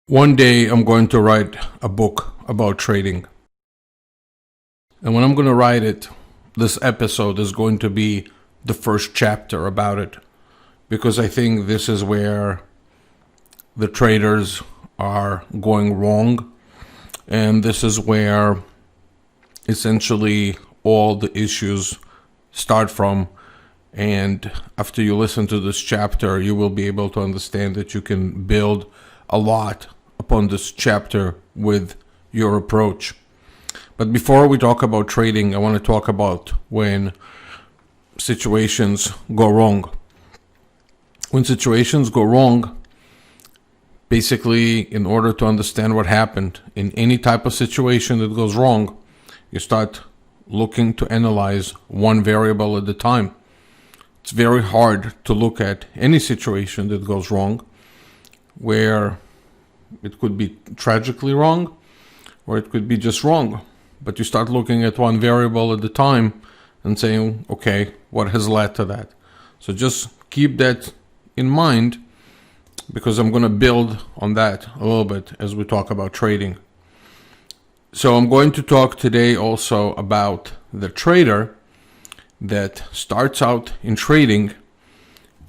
One day I'm going to write a book about trading. And when I'm going to write it, this episode is going to be the first chapter about it. Because I think this is where the traders are going wrong. And this is where essentially all the issues start from. And after you listen to this chapter, you will be able to understand that you can build a lot upon this chapter with your approach. But before we talk about trading, I want to talk about when situations go wrong. When situations go wrong, basically, in order to understand what happened in any type of situation that goes wrong, you start looking to analyze one variable at a time. It's very hard to look at any situation that goes wrong where it could be tragically wrong or it could be just wrong. But you start looking at one variable at a time and saying, okay, what has led to that? So just keep that in mind, because I'm going to build on that a little bit as we talk about trading. So I'm going to talk today also about the trader that starts out in trading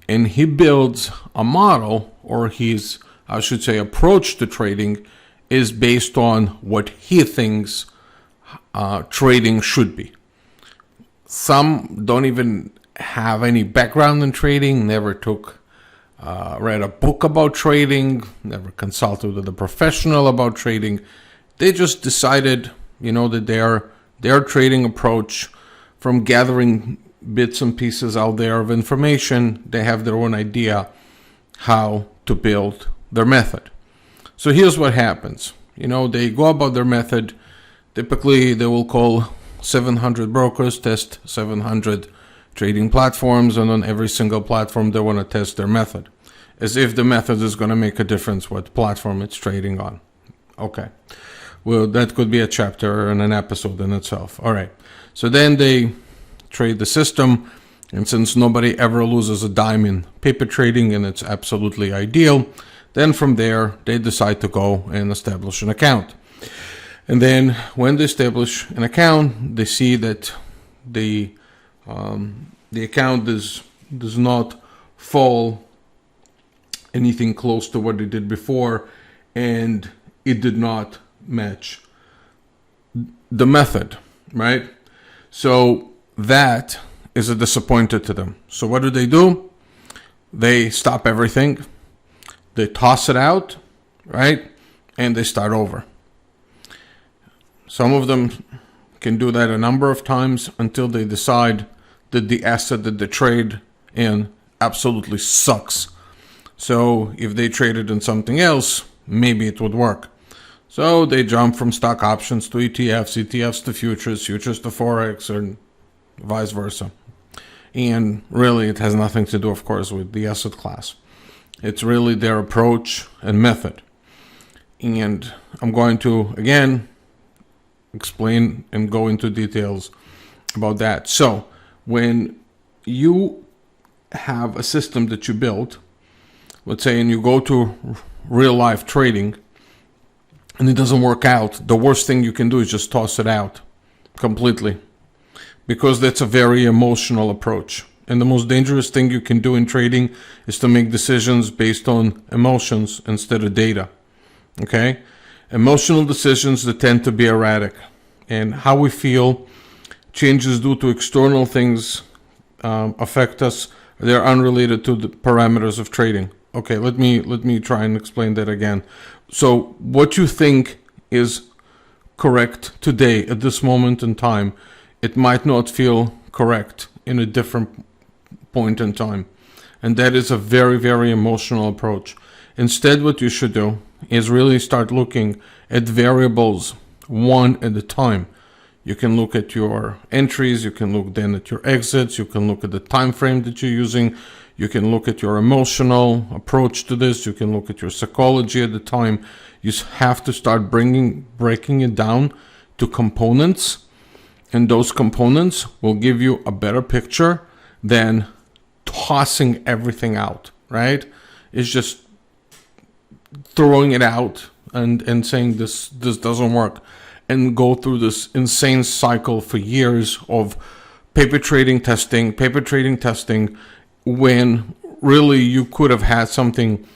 and he builds a model, or his, I should say, approach to trading is based on what he thinks trading should be. Some don't even have any background in trading, never read a book about trading, never consulted with a professional about trading. They just decided, that their trading approach, from gathering bits and pieces out there of information, they have their own idea how to build their method. So here's what happens. They go about their method. Typically, they will call 700 brokers, test 700 trading platforms, and on every single platform, they want to test their method, as if the method is going to make a difference what platform it's trading on. Okay. Well, that could be a chapter and an episode in itself. All right. So then they trade the system, and since nobody ever loses a dime in paper trading, and it's absolutely ideal, then from there, they decide to go and establish an account. And then when they establish an account, they see that the account does not fall anything close to what they did before, and it did not match the method, right? So that is a disappointment to them. So what do? They stop everything, they toss it out, right? And they start over. Some of them can do that a number of times until they decide that the asset that they trade in absolutely sucks. So if they traded in something else, maybe it would work. So they jump from stock options to ETFs to futures to Forex, or vice versa. And really, it has nothing to do, of course, with the asset class. It's really their approach and method. And I'm going to, again, explain and go into details about that. So when you have a system that you built, let's say, and you go to real life trading, and it doesn't work out, the worst thing you can do is just toss it out completely, because that's a very emotional approach. And the most dangerous thing you can do in trading is to make decisions based on emotions instead of data. Okay? Emotional decisions that tend to be erratic, and how we feel changes due to external things affect us. They're unrelated to the parameters of trading. Okay, let me try and explain that again. So what you think is correct today at this moment in time, it might not feel correct in a different point in time. And that is a very, very emotional approach. Instead, what you should do is really start looking at variables one at a time. You can look at your entries, you can look then at your exits, you can look at the time frame that you're using, you can look at your emotional approach to this, you can look at your psychology at the time. You have to start breaking it down to components, and those components will give you a better picture than tossing everything out, right? It's just throwing it out and saying this doesn't work, and go through this insane cycle for years of paper trading testing, when really you could have had something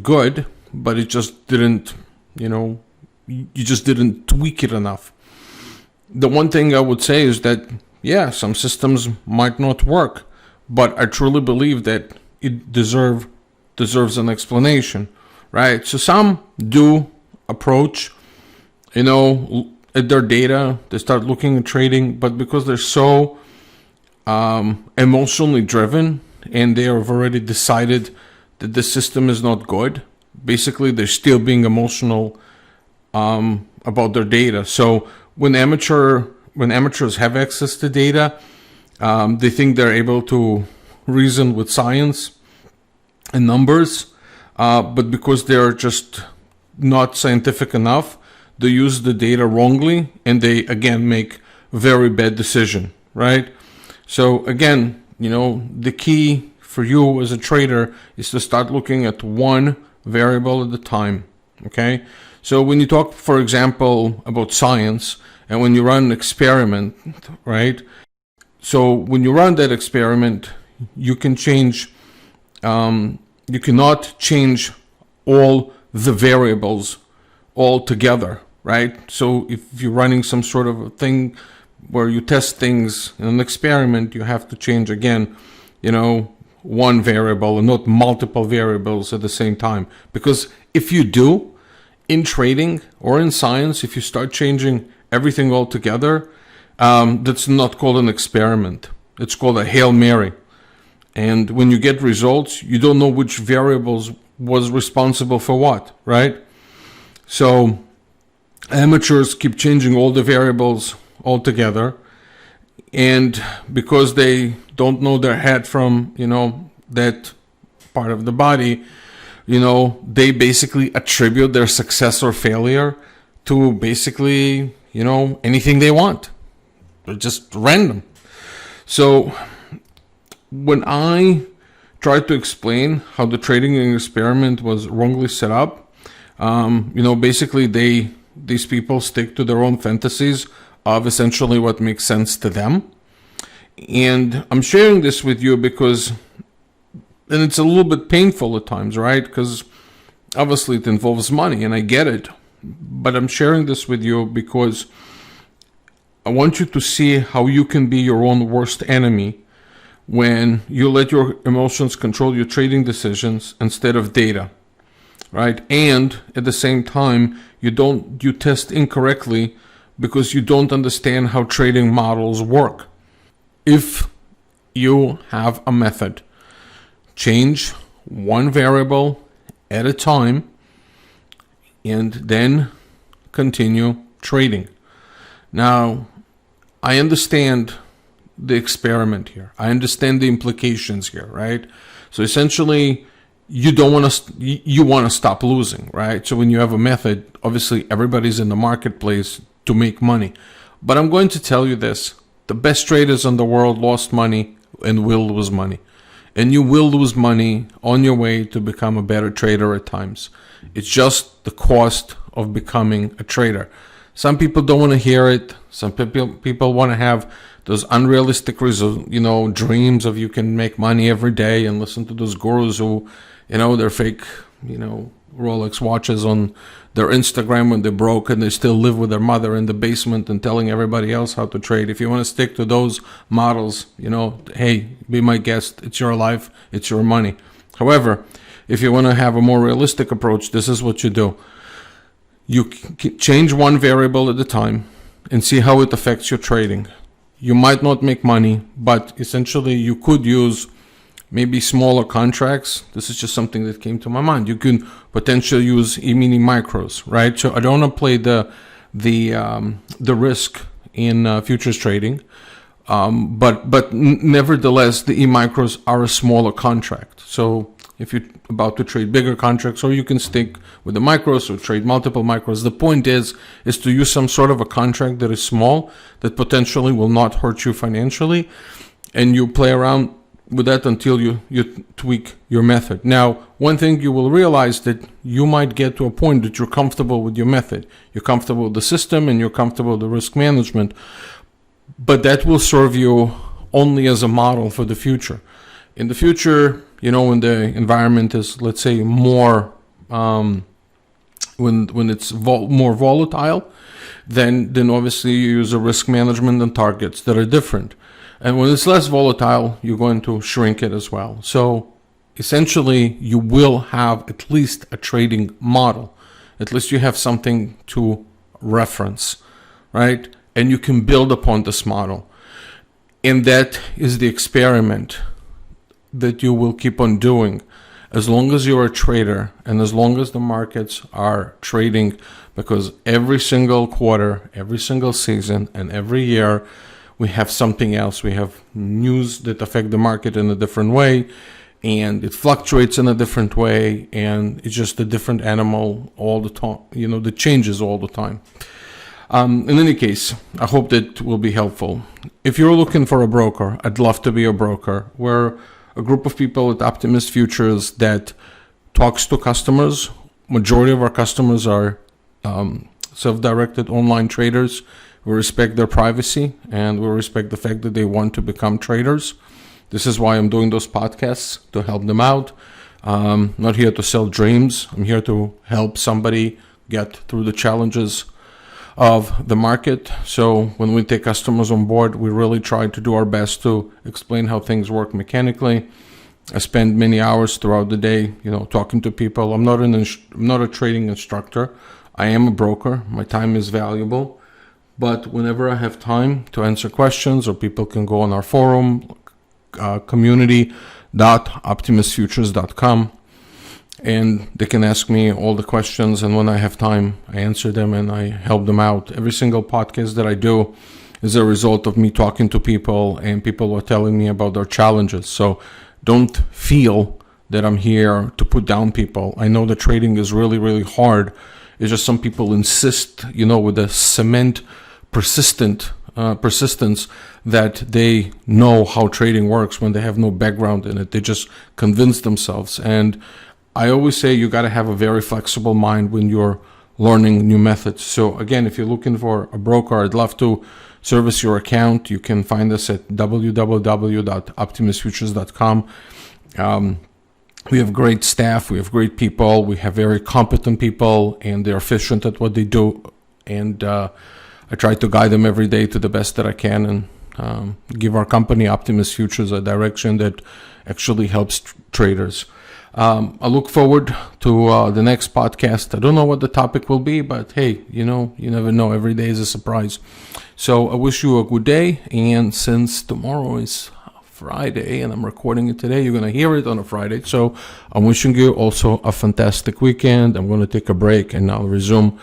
good, but it just didn't, you just didn't tweak it enough. The one thing I would say is that, yeah, some systems might not work, but I truly believe that it deserves an explanation, right? So some do approach, at their data, they start looking at trading, but because they're so emotionally driven and they have already decided that the system is not good, basically they're still being emotional about their data. So when amateurs have access to data, they think they're able to reason with science and numbers, but because they're just not scientific enough, they use the data wrongly, and they again make very bad decision, right? So again, the key for you as a trader is to start looking at one variable at a time, okay? So when you talk, for example, about science, and when you run an experiment, right? So when you run that experiment, you can change, you cannot change all the variables all together, right? So if you're running some sort of a thing where you test things in an experiment, you have to change again, one variable and not multiple variables at the same time. Because if you do, in trading or in science, if you start changing everything all together, that's not called an experiment. It's called a Hail Mary. And when you get results, you don't know which variables was responsible for what, right? So amateurs keep changing all the variables all together. And because they don't know their head from, that part of the body, they basically attribute their success or failure to basically, anything they want. They're just random. So when I tried to explain how the trading experiment was wrongly set up, basically these people stick to their own fantasies of essentially what makes sense to them. And I'm sharing this with you because, and it's a little bit painful at times, right? Because obviously it involves money, and I get it. But I'm sharing this with you because I want you to see how you can be your own worst enemy when you let your emotions control your trading decisions instead of data, right? And at the same time, you test incorrectly because you don't understand how trading models work. If you have a method, change one variable at a time and then continue trading. Now, I understand the experiment here. I understand the implications here, right? So essentially, you want to stop losing, right? So when you have a method, obviously everybody's in the marketplace to make money. But I'm going to tell you this. The best traders in the world lost money and will lose money. And you will lose money on your way to become a better trader at times. It's just the cost of becoming a trader. Some people don't want to hear it. Some people want to have those unrealistic dreams of you can make money every day, and listen to those gurus who, they're fake, Rolex watches on their Instagram when they're broke and they still live with their mother in the basement and telling everybody else how to trade. If you want to stick to those models, hey, be my guest. It's your life. It's your money. However, if you want to have a more realistic approach, this is what you do. You change one variable at a time and see how it affects your trading. You might not make money, but essentially you could use maybe smaller contracts. This is just something that came to my mind. You can potentially use E-mini micros, right? So I don't want to play the risk in futures trading, but nevertheless, the E-micros are a smaller contract. So if you're about to trade bigger contracts, or you can stick with the micros or trade multiple micros. The point is to use some sort of a contract that is small, that potentially will not hurt you financially, and you play around with that until you tweak your method. Now, one thing you will realize that you might get to a point that you're comfortable with your method. You're comfortable with the system and you're comfortable with the risk management, but that will serve you only as a model for the future. In the future, when the environment is, let's say, more, when it's more volatile, then obviously you use a risk management and targets that are different. And when it's less volatile, you're going to shrink it as well. So essentially, you will have at least a trading model. At least you have something to reference, right? And you can build upon this model. And that is the experiment that you will keep on doing as long as you're a trader and as long as the markets are trading, because every single quarter, every single season, and every year, we have something else. We have news that affect the market in a different way, and it fluctuates in a different way, and it's just a different animal all the time, that changes all the time. In any case, I hope that will be helpful. If you're looking for a broker, I'd love to be a broker. We're a group of people at Optimus Futures that talks to customers. Majority of our customers are self-directed online traders. We respect their privacy, and we respect the fact that they want to become traders. This is why I'm doing those podcasts, to help them out. Not here to sell dreams. I'm here to help somebody get through the challenges of the market. So when we take customers on board, we really try to do our best to explain how things work mechanically. I spend many hours throughout the day, talking to people. I'm not a trading instructor. I am a broker. My time is valuable. But whenever I have time to answer questions, or people can go on our forum, community.optimusfutures.com, and they can ask me all the questions. And when I have time, I answer them and I help them out. Every single podcast that I do is a result of me talking to people, and people are telling me about their challenges. So don't feel that I'm here to put down people. I know that trading is really, really hard. It's just some people insist, with a persistence that they know how trading works when they have no background in it. They just convince themselves. And I always say you got to have a very flexible mind when you're learning new methods. So again, if you're looking for a broker, I'd love to service your account. You can find us at www.optimusfutures.com. We have great staff. We have great people. We have very competent people, and they're efficient at what they do. And I try to guide them every day to the best that I can, and give our company, Optimus Futures, a direction that actually helps traders. I look forward to the next podcast. I don't know what the topic will be, but hey, you never know. Every day is a surprise. So I wish you a good day. And since tomorrow is Friday and I'm recording it today, you're going to hear it on a Friday. So I'm wishing you also a fantastic weekend. I'm going to take a break and I'll resume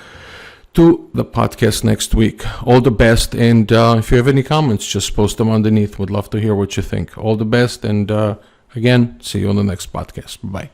to the podcast next week. All the best, and if you have any comments, just post them underneath. Would love to hear what you think. All the best, and again, see you on the next podcast. Bye.